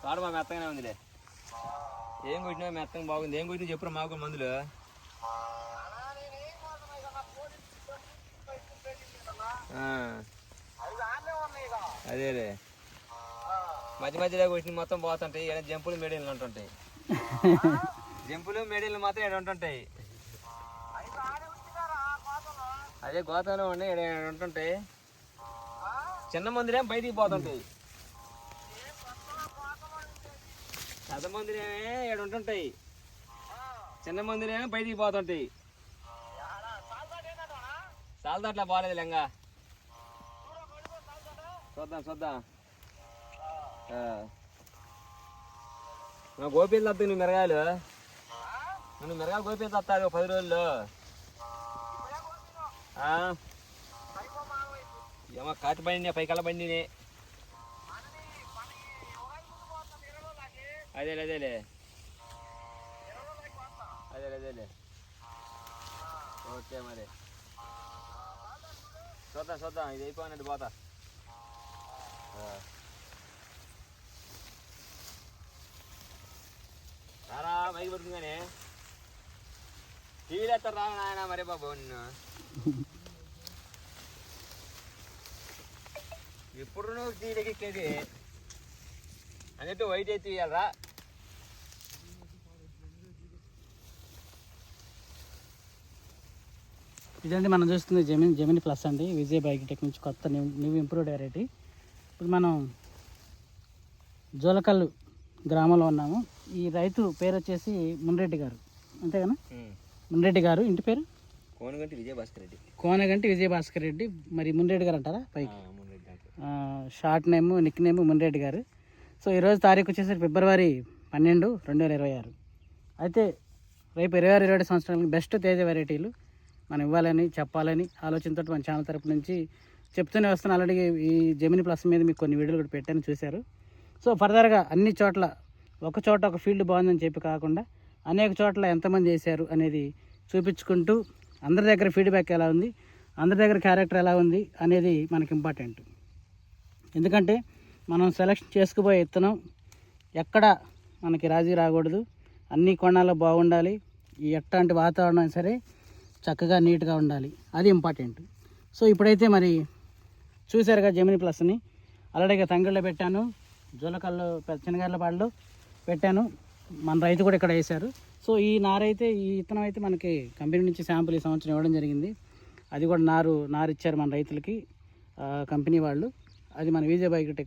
తోట మా మెత్తగానే ఉందిలే. ఏం కొట్టినా మెత్తగా బాగుంది. ఏం కొట్టినా చెప్పురా మాకు మందులు. అదేలే మధ్య మధ్యలో కొట్టిన మొత్తం పోతుంటాయి. జంపులు మేడీలు ఉంటుంటాయి. జంపులు మేడీలు మాత్రం ఇక్కడ ఉంటుంటాయి. అదే గోతంలో ఉన్నాయి ఇక్కడ ఉంటుంటాయి. చిన్న మందులేం బయటికి పోతుంటాయి. పెద్ద మందులేమే ఇక్కడ ఉంటుంటాయి. చిన్న మందులేమో బయటికి పోతుంటాయి. సాల్దాట్లా బాగాలేదు లెంగా. చూద్దాం గోపీలు తత్తా నువ్వు మిరగాయలు. నువ్వు మిరగాయలు గోపీలు తత్తాది 10 రోజుల్లో. ఏమో కాటి బండి పైకల్ల బండిని. అదేలే ఓకే మరి చూద్దాం ఇది అయిపోయినట్టు పోతా. రారా మైకి పడుతుంది కానీ టీవీలో ఎత్తారు రా నాయన. మరే బాబు నిన్ను ఎప్పుడు నువ్వు టీవీలోకి ఎక్కేది అన్నట్టు వైట్ అయితే ఇవ్వాలరా. ఇదండి మనం చూస్తుంది జెమిని ప్లస్ అండి. విజయ్ బయోటెక్ నుంచి కొత్త న్యూ ఇంప్రూవ్డ్ వెరైటీ. ఇప్పుడు మనం జోలకల్లు గ్రామంలో ఉన్నాము. ఈ రైతు పేరు వచ్చేసి మున్రెడ్డి గారు, అంతేగానా? మున్రెడ్డి గారు. ఇంటి పేరు కోనగంటి విజయ భాస్కర్ రెడ్డి. మరి మున్రెడ్డి గారు అంటారా పైకి? Short name Nick name Munreddy గారు. సో ఈరోజు తారీఖు వచ్చేసరికి ఫిబ్రవరి 12, 2026. అయితే రేపు 26-27 సంవత్సరాలకి బెస్ట్ తేజ వెరైటీలు మనం ఇవ్వాలని చెప్పాలని ఆలోచనతో మన ఛానల్ తరపు నుంచి చెప్తూనే వస్తాను. ఆల్రెడీ ఈ జెమిని ప్లస్ మీద మీకు కొన్ని వీడియోలు కూడా పెట్టాను, చూశారు. సో ఫర్దర్గా అన్ని చోట్ల ఒక చోట ఒక ఫీల్డ్ బాగుందని చెప్పి కాకుండా అనేక చోట్ల ఎంతమంది చేశారు అనేది చూపించుకుంటూ అందరి దగ్గర ఫీడ్బ్యాక్ ఎలా ఉంది, అందరి దగ్గర క్యారెక్టర్ ఎలా ఉంది అనేది మనకి ఇంపార్టెంట్. ఎందుకంటే మనం సెలెక్షన్ చేసుకుపోయే విత్తనం ఎక్కడ మనకి రాజీ రాకూడదు. అన్ని కోణాల్లో బాగుండాలి. ఎట్లాంటి వాతావరణం సరే చక్కగా నీట్గా ఉండాలి, అది ఇంపార్టెంట్. సో ఇప్పుడైతే మరి చూశారుగా జెమిని ప్లస్ని. ఆల్రెడీగా తంగళ్ళలో పెట్టాను, జోలకల్లో చిన్నగార్లపాడులో పెట్టాను. మన రైతు కూడా ఇక్కడ వేశారు. సో ఈ నారైతే ఈ విత్తనం అయితే మనకి కంపెనీ నుంచి శాంపుల్ ఈ సంవత్సరం ఇవ్వడం జరిగింది. అది కూడా నారు ఇచ్చారు మన రైతులకి కంపెనీ వాళ్ళు. అది మన విజయ్ బయోటెక్